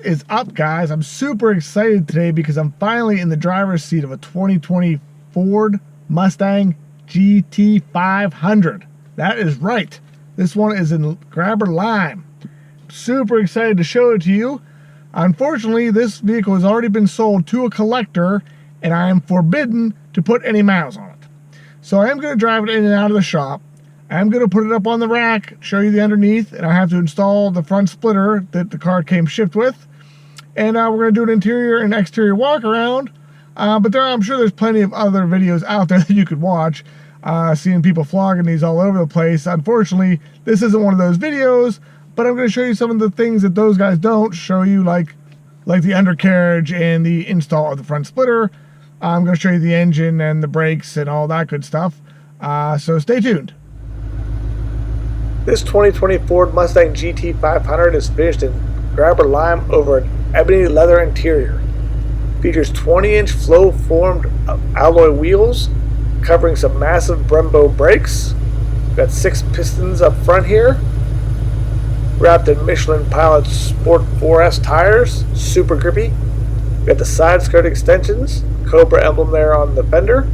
What is up, guys? I'm super excited today because I'm finally in the driver's seat of a 2020 Ford Mustang GT500. That is right. This one is in Grabber Lime. Super excited to show it to you. Unfortunately, this vehicle has already been sold to a collector and I am forbidden to put any miles on it. So I am going to drive it in and out of the shop. I'm going to put it up on the rack, show you the underneath, and I have to install the front splitter that the car came shipped with. And we're going to do an interior and exterior walk around. But I'm sure there's plenty of other videos out there that you could watch, seeing people flogging these all over the place. Unfortunately, this isn't one of those videos, but I'm going to show you some of the things that those guys don't show you, like the undercarriage and the install of the front splitter. I'm going to show you the engine and the brakes and all that good stuff. So stay tuned. This 2020 Ford Mustang GT500 is finished in Grabber Lime over an ebony leather interior. Features 20-inch flow-formed alloy wheels covering some massive Brembo brakes. Got 6 pistons up front here. Wrapped in Michelin Pilot Sport 4S tires, super grippy. Got the side skirt extensions, Cobra emblem there on the fender.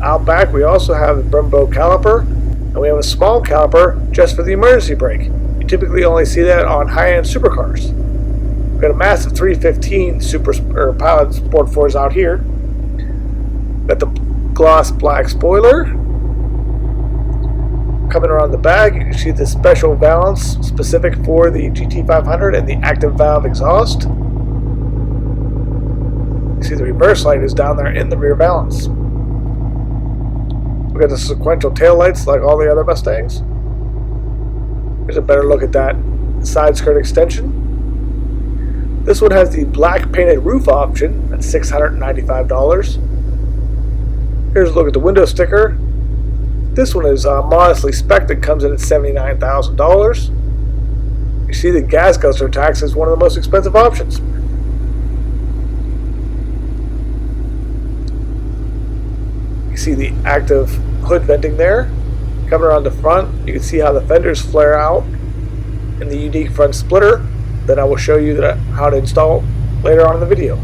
Out back we also have the Brembo caliper. And we have a small caliper just for the emergency brake. You typically only see that on high-end supercars. We've got a massive 315 Pilot Sport 4s out here. Got the gloss black spoiler. Coming around the bag, you can see the special valance specific for the GT500 and the active valve exhaust. You see the reverse light is down there in the rear valance. We got the sequential taillights like all the other Mustangs. Here's a better look at that side skirt extension. This one has the black painted roof option at $695. Here's a look at the window sticker. This one is modestly spec'd and comes in at $79,000. You see the gas guzzler tax is one of the most expensive options. You see the active hood venting there. Coming around the front, you can see how the fenders flare out in the unique front splitter that I will show you how to install later on in the video.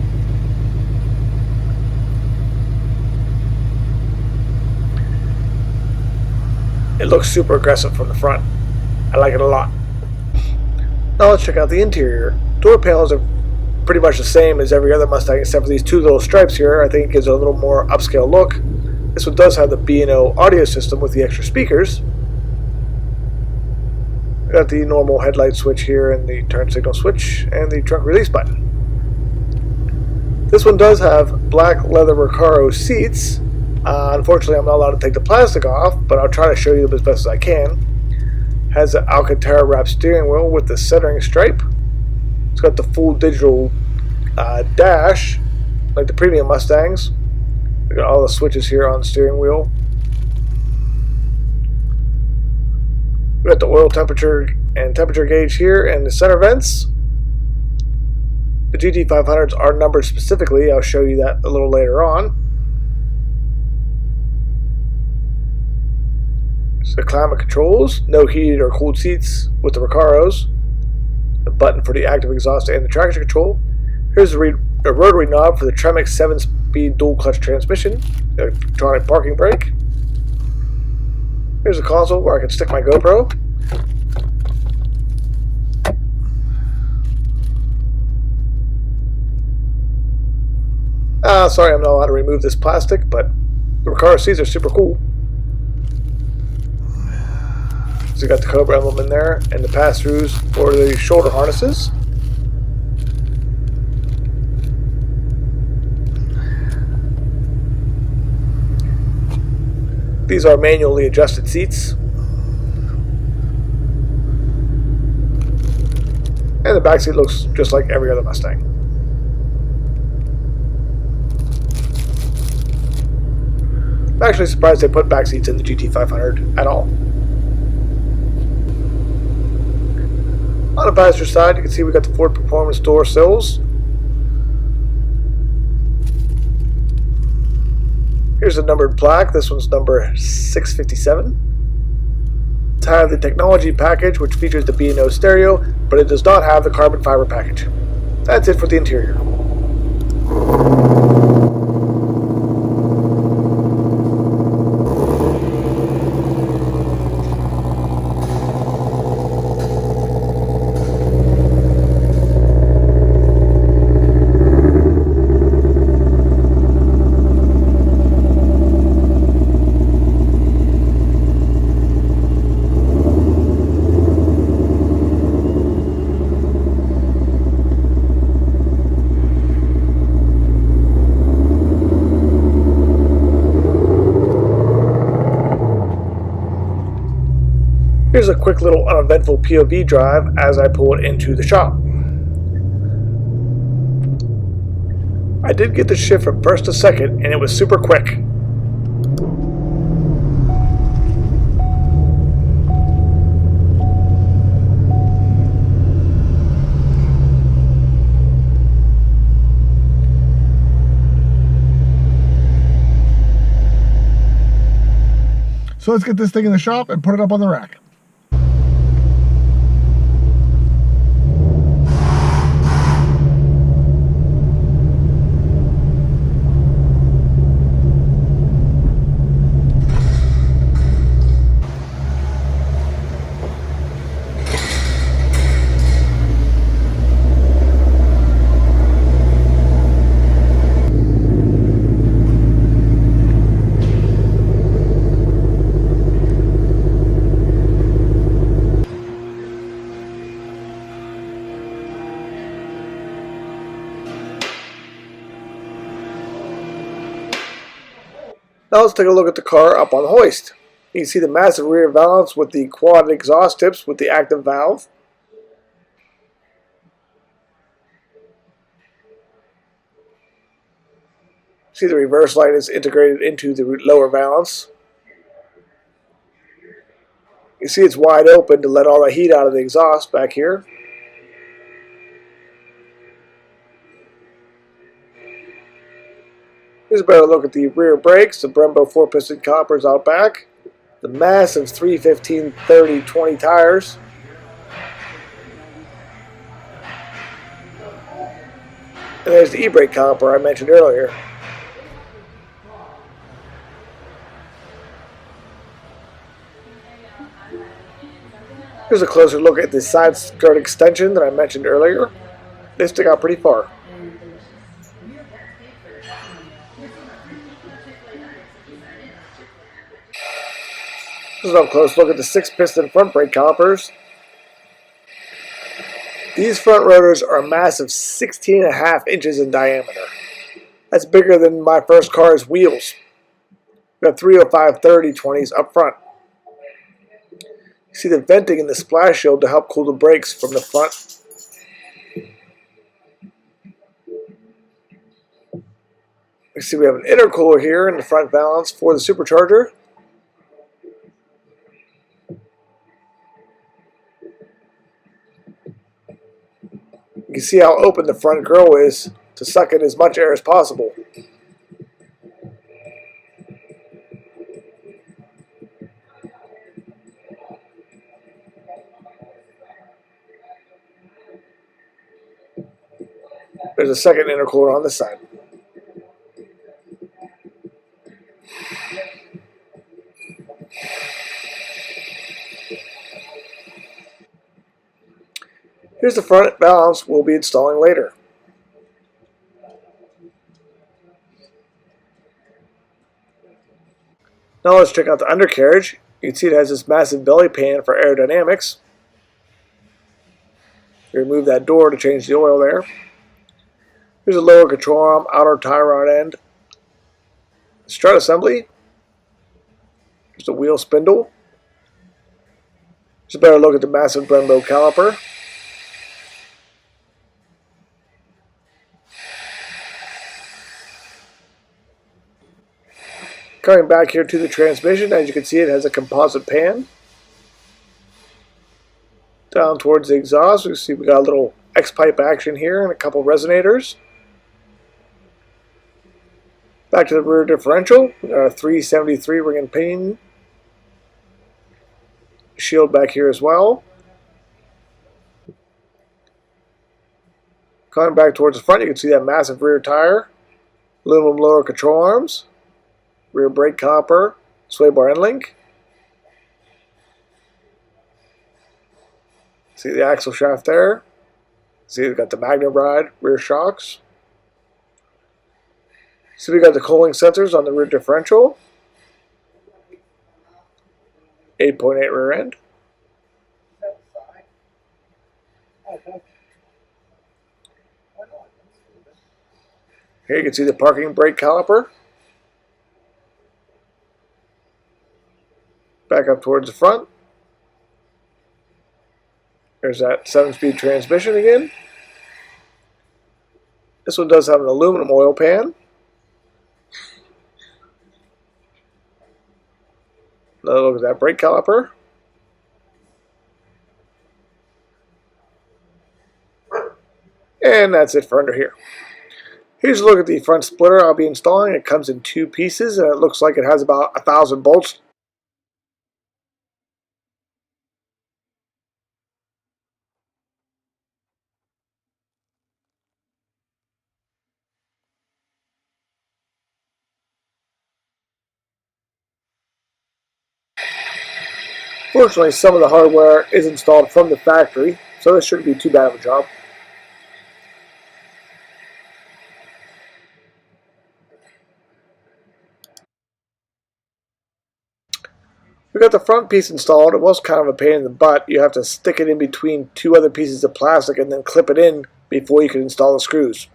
It looks super aggressive from the front. I like it a lot. Now let's check out the interior. Door panels are pretty much the same as every other Mustang except for these 2 little stripes here. I think it gives it a little more upscale look. This one does have the B&O audio system with the extra speakers. We got the normal headlight switch here and the turn signal switch and the trunk release button. This one does have black leather Recaro seats. Unfortunately, I'm not allowed to take the plastic off, but I'll try to show you them as best as I can. Has an Alcantara wrapped steering wheel with the centering stripe. It's got the full digital dash like the premium Mustangs. We got all the switches here on the steering wheel. We got the oil temperature and temperature gauge here and the center vents. The GT500s are numbered specifically. I'll show you that a little later on. So the climate controls, no heated or cooled seats with the Recaros. The button for the active exhaust and the traction control. Here's the rotary knob for the Tremec 7-speed dual clutch transmission, the electronic parking brake. Here's a console where I can stick my GoPro. Sorry, I'm not allowed to remove this plastic, but the Recaro seats are super cool. So you got the Cobra emblem in there and the pass-throughs for the shoulder harnesses. These are manually adjusted seats. And the back seat looks just like every other Mustang. I'm actually surprised they put back seats in the GT500 at all. On the passenger side, you can see we got the Ford Performance door sills. Here's a numbered plaque. This one's number 657. It has the technology package, which features the B&O stereo, but it does not have the carbon fiber package. That's it for the interior. Here's a quick little uneventful POV drive as I pull it into the shop. I did get the shift from first to second, and it was super quick. So let's get this thing in the shop and put it up on the rack. Now let's take a look at the car up on the hoist. You can see the massive rear valance with the quad exhaust tips with the active valve. See the reverse light is integrated into the lower valance. You see it's wide open to let all the heat out of the exhaust back here. Here's a better look at the rear brakes, the Brembo 4-piston calipers out back, the massive 315/30/20 tires. And there's the e-brake caliper I mentioned earlier. Here's a closer look at the side skirt extension that I mentioned earlier. They stick out pretty far. This is an up close look at the 6-piston front brake calipers. These front rotors are a massive 16.5 inches in diameter. That's bigger than my first car's wheels. We have 305/30/20s up front. You see the venting in the splash shield to help cool the brakes from the front. You see we have an intercooler here in the front valance for the supercharger. You can see how open the front grille is to suck in as much air as possible. There's a second intercooler on this side. Here's the front valance we'll be installing later. Now let's check out the undercarriage. You can see it has this massive belly pan for aerodynamics. You remove that door to change the oil there. Here's a lower control arm, outer tie rod end. Strut assembly. Here's the wheel spindle. Here's a better look at the massive Brembo caliper. Coming back here to the transmission, as you can see it has a composite pan. Down towards the exhaust, we see we got a little X-pipe action here and a couple resonators. Back to the rear differential, we got a 373 ring and pin. shield back here as well. Coming back towards the front, you can see that massive rear tire, aluminum lower control arms, rear brake caliper, sway bar end link. See the axle shaft there. See we've got the Magnum ride rear shocks. See we got the cooling sensors on the rear differential. 8.8 rear end. Here you can see the parking brake caliper. Back up towards the front. There's that 7-speed transmission again. This one does have an aluminum oil pan. Another look at that brake caliper. And that's it for under here. Here's a look at the front splitter I'll be installing. It comes in 2 pieces and it looks like it has about 1,000 bolts. Fortunately, some of the hardware is installed from the factory, so this shouldn't be too bad of a job. We got the front piece installed. It was kind of a pain in the butt. You have to stick it in between 2 other pieces of plastic and then clip it in before you can install the screws.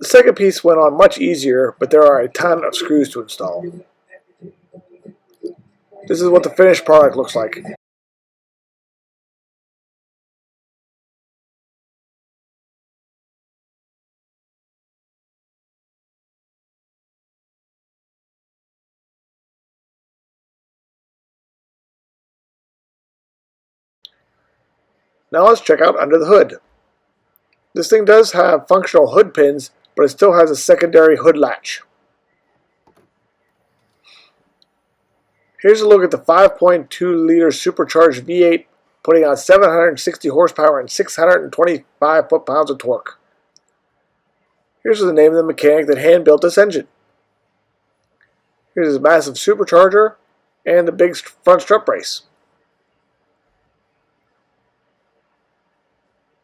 The second piece went on much easier, but there are a ton of screws to install. This is what the finished product looks like. Now let's check out under the hood. This thing does have functional hood pins, but it still has a secondary hood latch. Here's a look at the 5.2 liter supercharged V8 putting out 760 horsepower and 625 foot-pounds of torque. Here's the name of the mechanic that hand-built this engine. Here's his massive supercharger and the big front strut brace.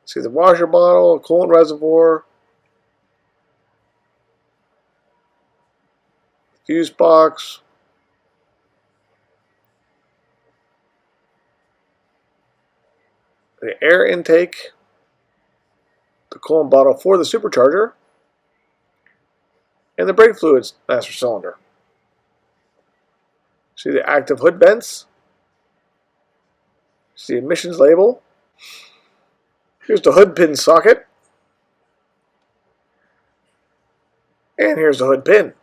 See the washer bottle, a coolant reservoir, fuse box, the air intake, the coolant bottle for the supercharger, and the brake fluids master cylinder. See the active hood vents, see the emissions label. Here's the hood pin socket. And here's the hood pin.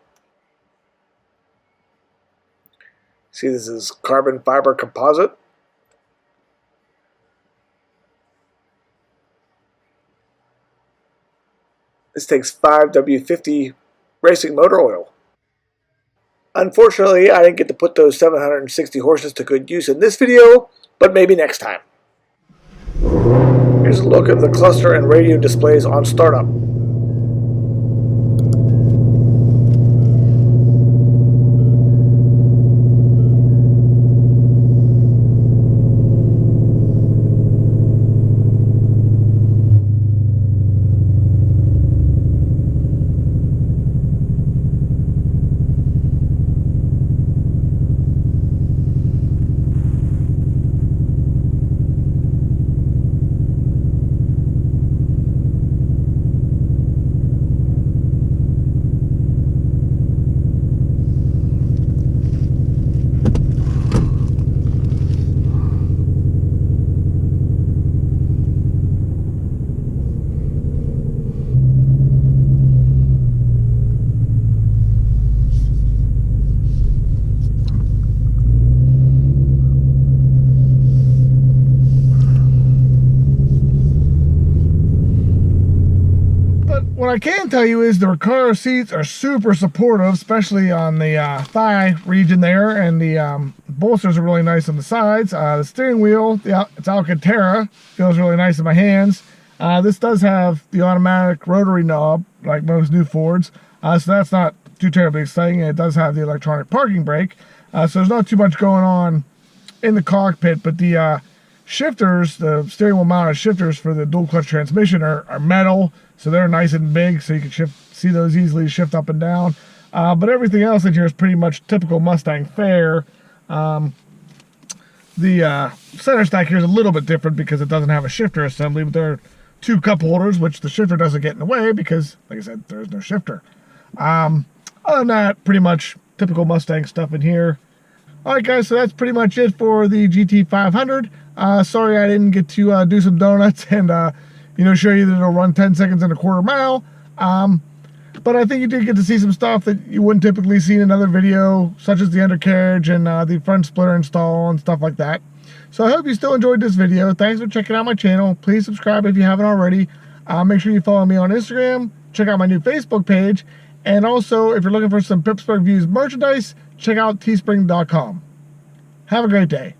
See, this is carbon fiber composite. This takes 5W50 racing motor oil. Unfortunately, I didn't get to put those 760 horses to good use in this video, but maybe next time. Here's a look at the cluster and radio displays on startup. what I can tell you is the Recaro seats are super supportive, especially on the thigh region there, and the bolsters are really nice on the sides. The steering wheel, it's Alcantara, feels really nice in my hands. This does have the automatic rotary knob, like most new Fords, so that's not too terribly exciting, and it does have the electronic parking brake, so there's not too much going on in the cockpit, but the shifters, the steering wheel mounted shifters for the dual clutch transmission are metal, so they're nice and big, so you can see those easily shift up and down. But everything else in here is pretty much typical Mustang fare. The center stack here is a little bit different because it doesn't have a shifter assembly, but there are 2 cup holders, which the shifter doesn't get in the way because, like I said, there's no shifter. Other than that, pretty much typical Mustang stuff in here. Alright guys, so that's pretty much it for the GT500. Sorry I didn't get to do some donuts and show you that it'll run 10 seconds in a quarter mile. But I think you did get to see some stuff that you wouldn't typically see in another video, such as the undercarriage and the front splitter install and stuff like that. So I hope you still enjoyed this video. Thanks for checking out my channel. Please subscribe if you haven't already. Make sure you follow me on Instagram. Check out my new Facebook page. And also, if you're looking for some Pittsburgh Views merchandise, check out teespring.com. Have a great day.